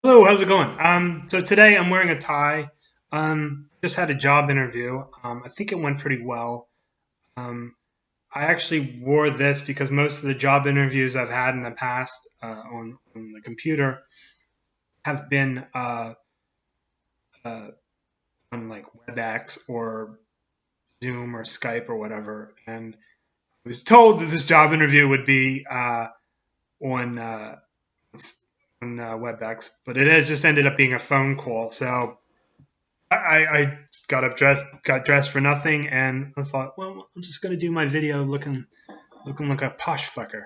Hello, how's it going? So today I'm wearing a tie. Just had a job interview. I think it went pretty well. Um, I actually wore this because most of the job interviews I've had in the past on the computer have been uh, on like WebEx or Zoom or Skype or whatever. And I was told that this job interview would be on uh, on WebEx, but it has just ended up being a phone call. So I got dressed for nothing, and I thought, well, I'm just gonna do my video looking like a posh fucker.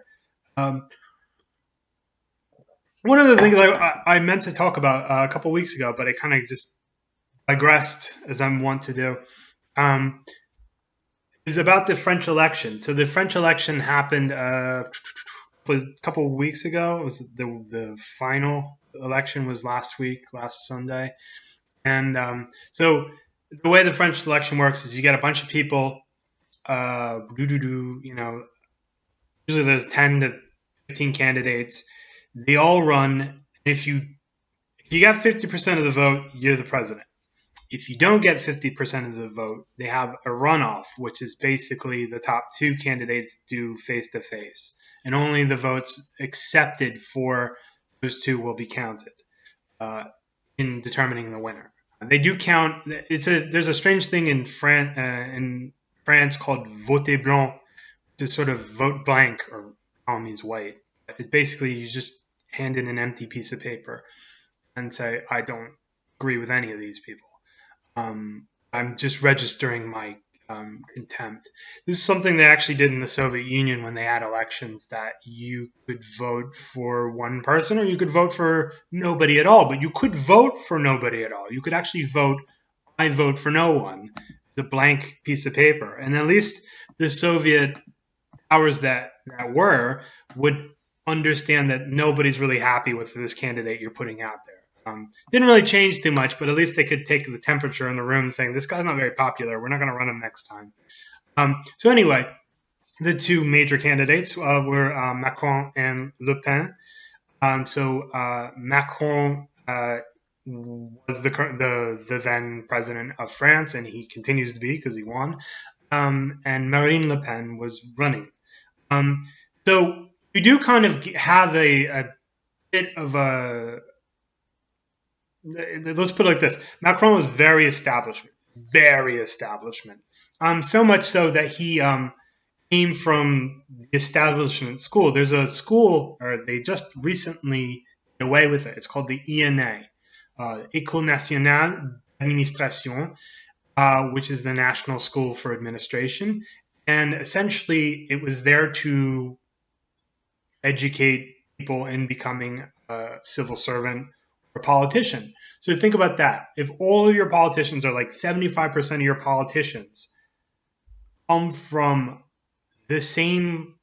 Um, One of the things I meant to talk about a couple weeks ago, but I kind of just digressed as I'm wont to do, um, is about the French election. So the French election happened a couple of weeks ago. It was the final election was last week, last Sunday, and the way the French election works is you get a bunch of people you know, usually there's 10 to 15 candidates. They all run. If you got 50% of the vote, you're the president. If you don't get 50% of the vote, they have a runoff, which is basically the top two candidates do face to face. And only the votes accepted for those two will be counted uh, in determining the winner. They do count. There's a strange thing in France called vote blanc, to sort of vote blank, or means white. It's basically you just hand in an empty piece of paper and say, I don't agree with any of these people. I'm just registering my contempt. This is something they actually did in the Soviet Union when they had elections, that you could vote for one person or you could vote for nobody at all. But you could vote for nobody at all. You could actually vote, I vote for no one, the blank piece of paper. And at least the Soviet powers that were would understand that nobody's really happy with this candidate you're putting out there. Didn't really change too much, but at least they could take the temperature in the room, saying this guy's not very popular. We're not going to run him next time. So anyway, the two major candidates were Macron and Le Pen. Macron was the then president of France, and he continues to be because he won. And Marine Le Pen was running. Um, so we do kind of have a bit of a, let's put it like this. Macron was very establishment. So much so that he came from the establishment school. There's a school, or they just recently did away with it. It's called the ENA, École Nationale d'Administration, which is the National School for Administration. And essentially, it was there to educate people in becoming a civil servant or politician. So think about that. If all of your politicians are like 75% of your politicians come from the same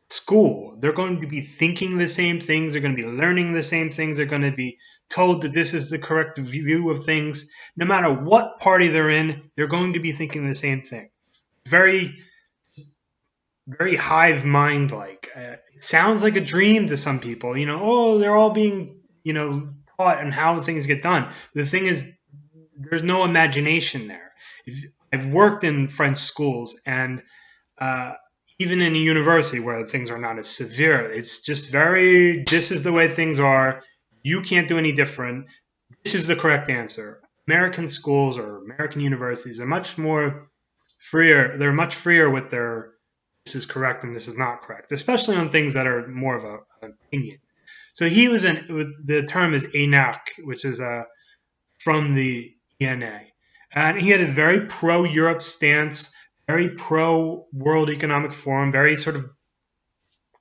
school, they're going to be thinking the same things, they're going to be learning the same things, they're going to be told that this is the correct view of things. No matter what party they're in, they're going to be thinking the same thing. Very, very hive mind like. It sounds like a dream to some people. Oh, they're all being, taught on how things get done. The thing is, there's no imagination there. I've worked in French schools, and even in a university where things are not as severe, it's just this is the way things are. You can't do any different. This is the correct answer. American schools or American universities are much more freer. They're much freer with their this is correct and this is not correct, especially on things that are more of an opinion. So the term is énarque, which is from the ENA. And he had a very pro-Europe stance, very pro-World Economic Forum, very sort of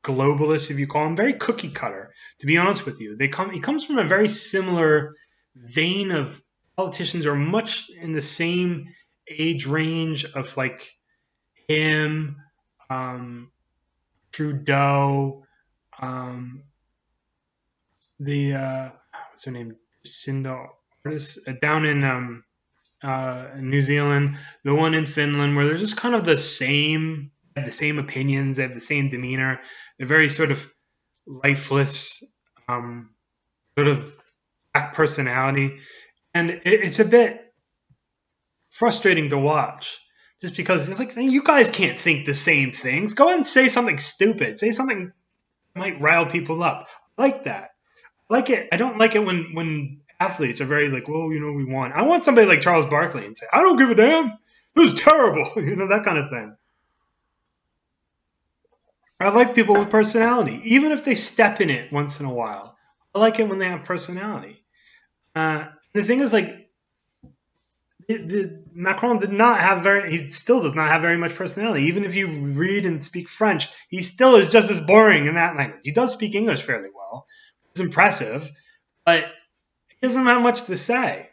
globalist, if you call him, very cookie cutter, to be honest with you. He comes from a very similar vein of politicians who are much in the same age range of like him, Trudeau, what's her name? Jacinda Ardern, down in New Zealand, the one in Finland, where they're just kind of have the same opinions, they have the same demeanor. They're very sort of lifeless, sort of black personality, and it's a bit frustrating to watch. Just because it's like you guys can't think the same things. Go ahead and say something stupid. Say something that might rile people up. I like that. I like it. I don't like it when athletes are very like, well, we won. I want somebody like Charles Barkley and say, I don't give a damn. It was terrible. That kind of thing. I like people with personality, even if they step in it once in a while. I like it when they have personality. The thing is, like, Macron did not have he still does not have very much personality. Even if you read and speak French, he still is just as boring in that language. He does speak English fairly well. It's impressive, but he doesn't have much to say.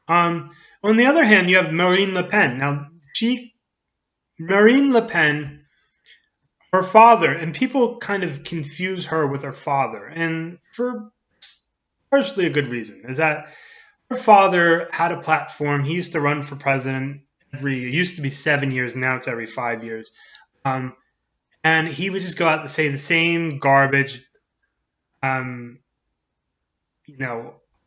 On the other hand, you have Marine Le Pen. Now, Marine Le Pen, her father, and people kind of confuse her with her father, and for partially a good reason, is that her father had a platform. He used to run for president it used to be 7 years, now it's every 5 years. And he would just go out to say the same garbage. I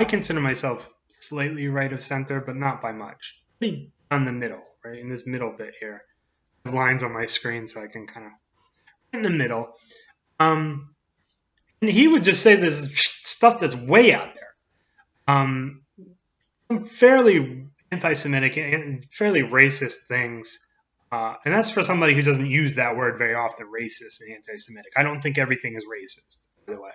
consider myself slightly right of center, but not by much. Pretty on the middle, right? In this middle bit here. I have lines on my screen so I can kind of in the middle. And he would just say this stuff that's way out there. Some fairly anti-Semitic and fairly racist things. And that's for somebody who doesn't use that word very often, racist and anti-Semitic. I don't think everything is racist, by the way.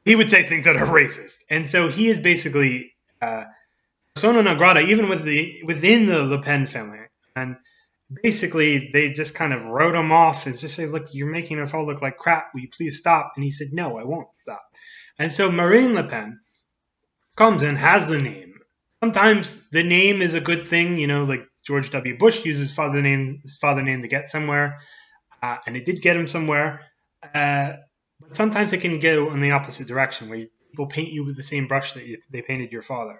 He would say things that are racist. And so he is basically persona non grata, even within the Le Pen family. And basically, they just kind of wrote him off and just say, look, you're making us all look like crap. Will you please stop? And he said, no, I won't stop. And so Marine Le Pen comes in, has the name. Sometimes the name is a good thing, like George W. Bush used his father name to get somewhere, and it did get him somewhere. But sometimes it can go in the opposite direction, where people paint you with the same brush that they painted your father.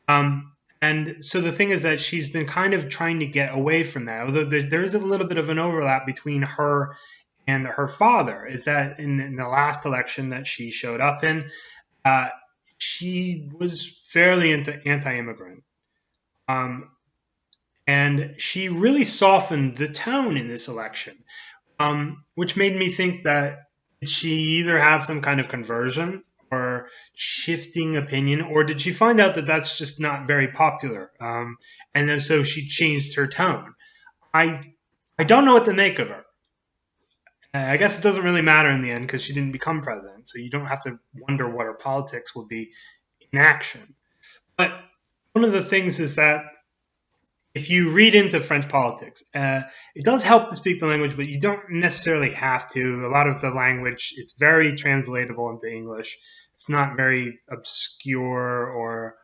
And so the thing is that she's been kind of trying to get away from that, although there is a little bit of an overlap between her and her father, is that in the last election that she showed up in, she was fairly anti-immigrant. And she really softened the tone in this election, which made me think that she either have some kind of conversion or shifting opinion, or did she find out that that's just not very popular? And then so she changed her tone. I don't know what to make of her. I guess it doesn't really matter in the end because she didn't become president, so you don't have to wonder what her politics will be in action. But one of the things is that if you read into French politics, it does help to speak the language, but you don't necessarily have to. A lot of the language, it's very translatable into English. It's not very obscure or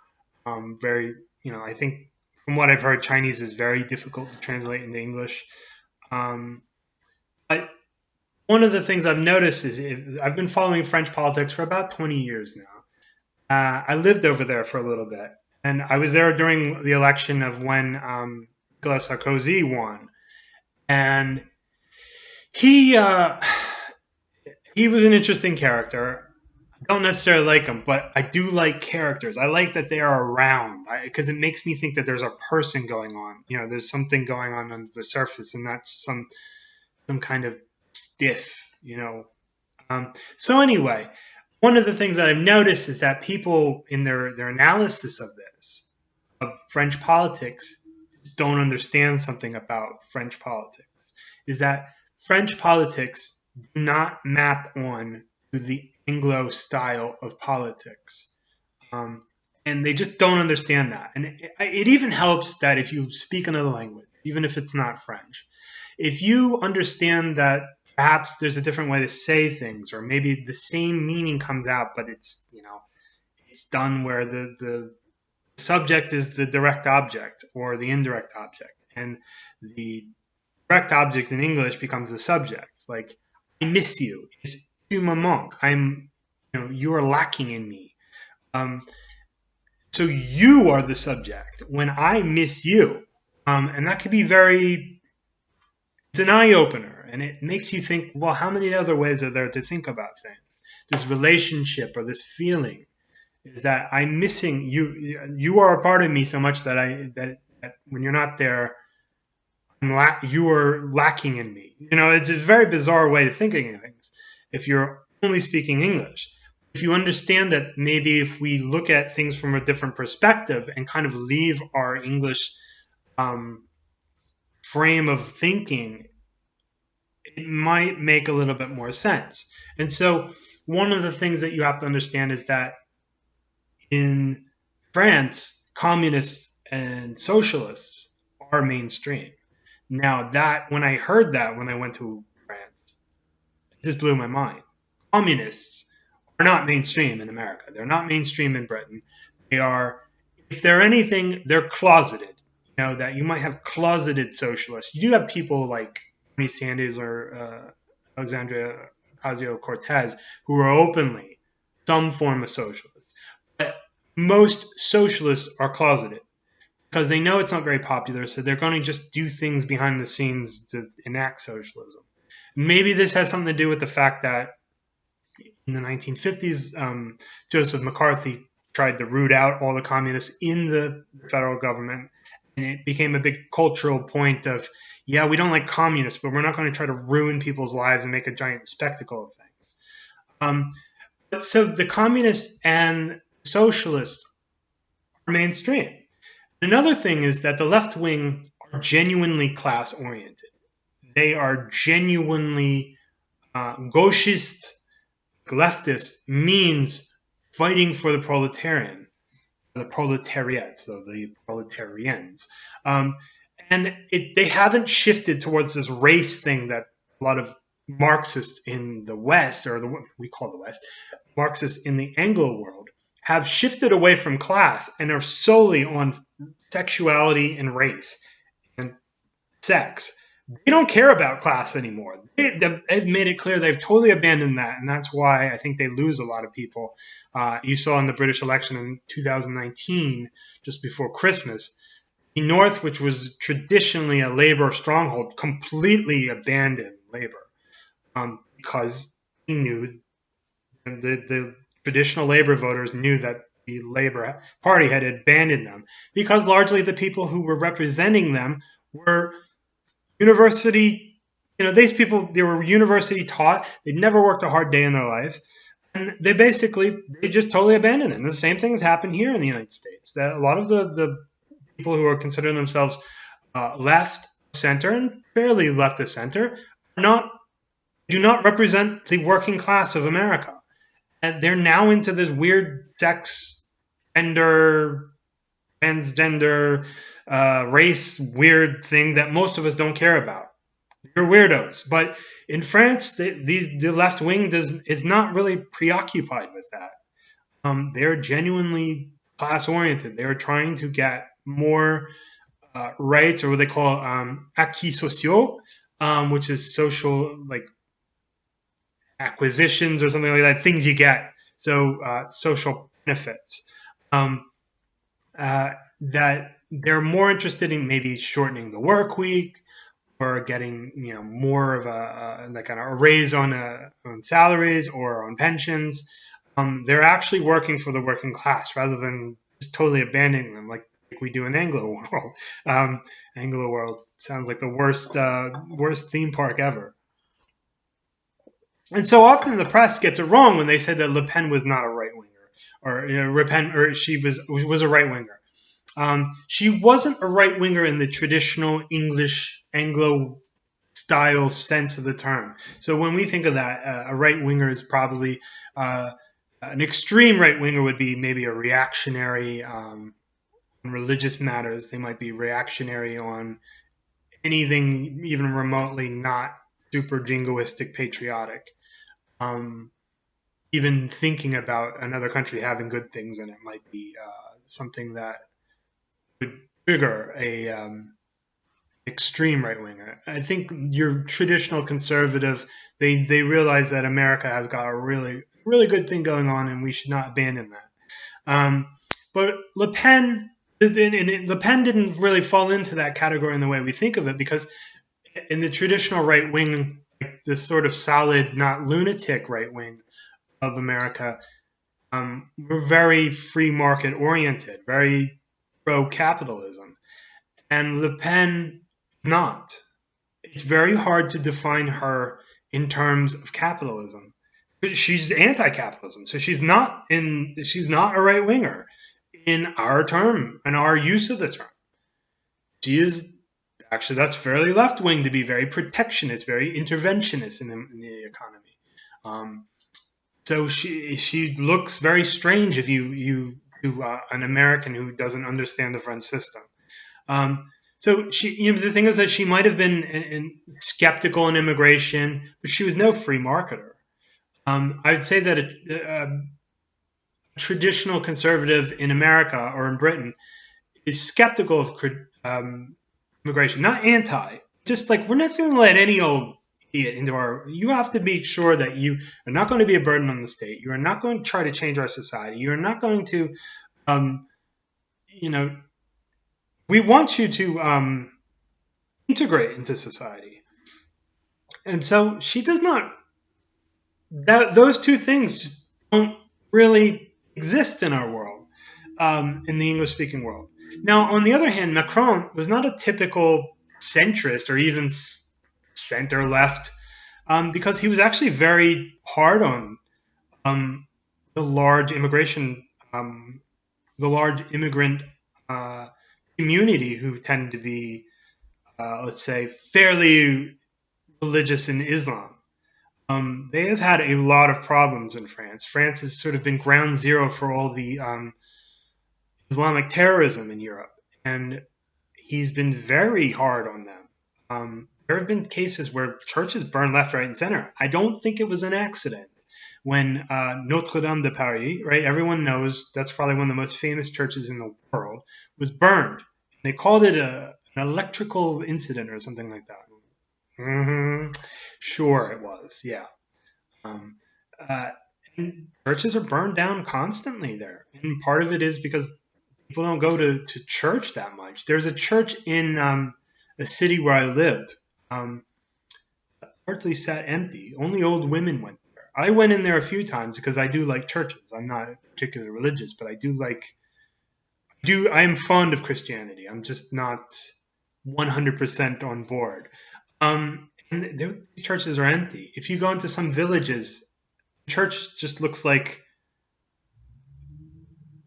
very, I think from what I've heard, Chinese is very difficult to translate into English. But one of the things I've noticed is I've been following French politics for about 20 years now. I lived over there for a little bit. And I was there during the election of when Nicolas Sarkozy won. And he was an interesting character. I don't necessarily like him, but I do like characters. I like that they are around because it makes me think that there's a person going on. There's something going on the surface and not just some kind of stiff, So anyway, one of the things that I've noticed is that people in their analysis of this, of French politics, don't understand something about French politics, is that French politics do not map on to the Anglo style of politics. And they just don't understand that. And it even helps that if you speak another language, even if it's not French, if you understand that perhaps there's a different way to say things, or maybe the same meaning comes out, but it's done where the subject is the direct object or the indirect object, and the direct object in English becomes the subject. Like, I miss you. Tu me manques. You are lacking in me. So you are the subject when I miss you, and that could be it's an eye opener. And it makes you think, well, how many other ways are there to think about things? This relationship or this feeling. is that I'm missing you. You are a part of me so much that when you're not there, you are lacking in me. It's a very bizarre way of thinking of things. If you're only speaking English, if you understand that maybe if we look at things from a different perspective and kind of leave our English um, frame of thinking, it might make a little bit more sense. And so, one of the things that you have to understand is that in France, communists and socialists are mainstream. Now, that when I heard that when I went to France, it just blew my mind. Communists are not mainstream in America. They're not mainstream in Britain. They are, if they're anything, they're closeted. That you might have closeted socialists. You do have people like Bernie Sanders or Alexandria Ocasio-Cortez who are openly some form of socialist. But most socialists are closeted because they know it's not very popular, so they're going to just do things behind the scenes to enact socialism. Maybe this has something to do with the fact that in the 1950s, Joseph McCarthy tried to root out all the communists in the federal government, and it became a big cultural point of, yeah, we don't like communists, but we're not going to try to ruin people's lives and make a giant spectacle of things. So the communists and socialists are mainstream. Another thing is that the left wing are genuinely class oriented. They are genuinely gauchist. Leftist means fighting for the proletariat, so the proletarians. And they haven't shifted towards this race thing that a lot of Marxists in the West, or we call the West, Marxists in the Anglo world, have shifted away from class and are solely on sexuality and race and sex. They don't care about class anymore. They've made it clear they've totally abandoned that, and that's why I think they lose a lot of people. You saw in the British election in 2019, just before Christmas, the North, which was traditionally a Labour stronghold, completely abandoned Labour because they knew the traditional Labour voters knew that the Labour Party had abandoned them because largely the people who were representing them were university, these people, they were university taught. They'd never worked a hard day in their life. And they just totally abandoned it. And the same thing has happened here in the United States. That a lot of the people who are considering themselves left, center, and fairly left of center do not represent the working class of America. And they're now into this weird sex, gender, transgender, race weird thing that most of us don't care about. You're weirdos. But in France, the left wing is not really preoccupied with that. They're genuinely class oriented. They're trying to get more rights, or what they call acquis sociaux, which is social, like, acquisitions or something like that, things you get. So social benefits. That they're more interested in maybe shortening the work week or getting more of a raise on salaries or on pensions. They're actually working for the working class rather than just totally abandoning them like we do in Anglo world. Anglo world sounds like the worst theme park ever. And so often the press gets it wrong when they said that Le Pen was not a right winger, or she was a right winger. She wasn't a right winger in the traditional English Anglo style sense of the term. So when we think of that, a right winger is probably an extreme right winger would be maybe a reactionary on religious matters. They might be reactionary on anything even remotely not super jingoistic patriotic. Even thinking about another country having good things in it might be something that would trigger a extreme right winger. I think your traditional conservative, they realize that America has got a really good thing going on, and we should not abandon that. But Le Pen didn't really fall into that category in the way we think of it, because in the traditional right wing, this sort of solid, not lunatic right wing of America, We're very free market oriented, very pro capitalism, and Le Pen not. It's very hard to define her in terms of capitalism. She's anti-capitalism, so she's not a right winger in our term, in our use of the term. She is actually, that's fairly left wing to be very protectionist, very interventionist in the economy. Um, so she looks very strange if you to an American who doesn't understand the French system. So the thing is that she might have been skeptical in immigration, but she was no free marketer. I would say that a traditional conservative in America or in Britain is skeptical of immigration, not anti. Just like, we're not going to let any old idiot into our. You have to make sure that you are not going to be a burden on the state. You are not going to try to change our society. You are not going to, you know, we want you to integrate into society. And so she does not. Those two things just don't really exist in our world, in the English-speaking world. Now, on the other hand, Macron was not a typical centrist or even center-left, because he was actually very hard on the large the large immigrant community who tend to be, let's say, fairly religious in Islam. They have had a lot of problems in France. France has sort of been ground zero for all the Islamic terrorism in Europe, and he's been very hard on them. There have been cases where churches burned left, right, and center. I don't think it was an accident when Notre Dame de Paris, right? Everyone knows that's probably one of the most famous churches in the world, was burned. They called it an electrical incident or something like that. Mm-hmm. Sure, it was. Yeah. And churches are burned down constantly there, and part of it is because people don't go to church that much. There's a church in a city where I lived, partly sat empty. Only old women went there. I went in there a few times because I do like churches. I'm not particularly religious, but I do like. I am fond of Christianity. I'm just not 100% on board. And these churches are empty. If you go into some villages, the church just looks like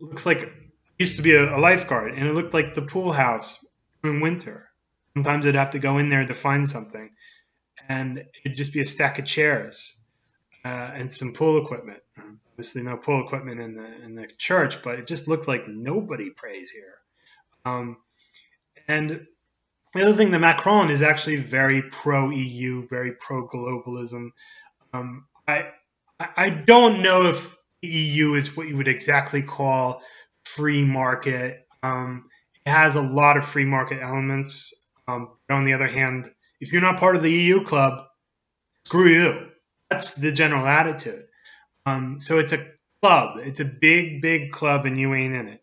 it used to be a lifeguard, and it looked like the pool house in winter. Sometimes I'd have to go in there to find something, and it'd just be a stack of chairs and some pool equipment. Obviously, no pool equipment in the church, but it just looked like nobody prays here. And the other thing, that Macron is actually very pro-EU, very pro-globalism. I don't know if the EU is what you would exactly call free market. It has a lot of free market elements. But on the other hand, if you're not part of the EU club, screw you. That's the general attitude. So it's a club. It's a big, big club, and you ain't in it.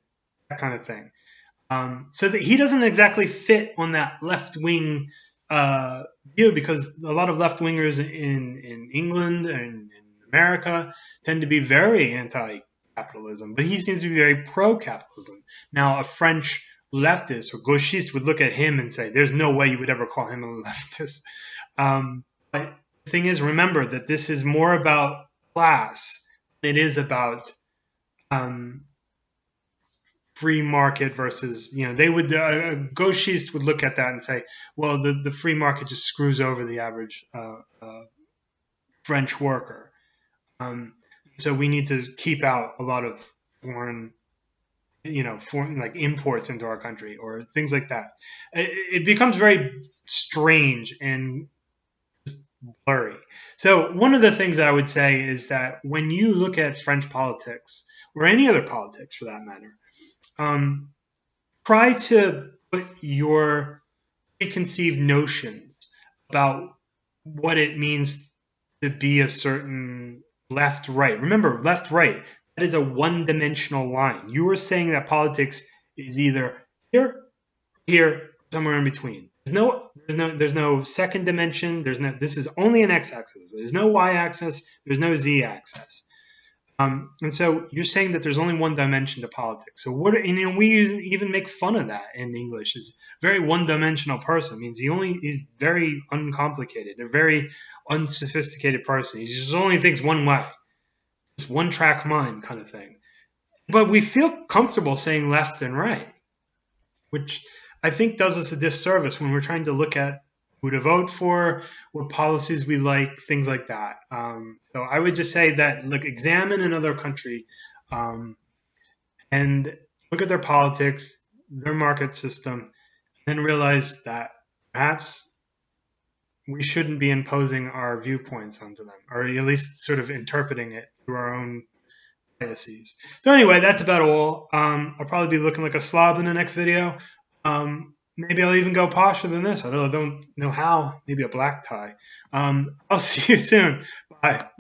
That kind of thing. So that he doesn't exactly fit on that left-wing view, because a lot of left-wingers in England and in America tend to be very anti-capitalism, but he seems to be very pro-capitalism. Now, a French leftist or gauchiste would look at him and say, there's no way you would ever call him a leftist. But the thing is, remember that this is more about class than it is about free market versus, they would, a gauchiste would look at that and say, well, the free market just screws over the average French worker. So we need to keep out a lot of foreign like imports into our country or things like that. It becomes very strange and blurry. So one of the things I would say is that when you look at French politics, or any other politics for that matter, try to put your preconceived notions about what it means to be a certain left-right. Remember, left-right, that is a one-dimensional line. You are saying that is either here, somewhere in between. There's no second dimension. This is only an x-axis. There's no y-axis. There's no z-axis. And so you're saying that there's only one dimension to politics. So what? And we even make fun of that in English. Is very one-dimensional person means he's very uncomplicated, a very unsophisticated person. He just only thinks one way, just one-track mind kind of thing. But we feel comfortable saying left and right, which I think does us a disservice when we're trying to look at who to vote for, what policies we like, things like that. So I would just say that look, examine another country and look at their politics, their market system, and realize that perhaps we shouldn't be imposing our viewpoints onto them, or at least sort of interpreting it through our own biases. So anyway, that's about all. I'll probably be looking like a slob in the next video. Maybe I'll even go posher than this. I don't know how. Maybe a black tie. I'll see you soon. Bye.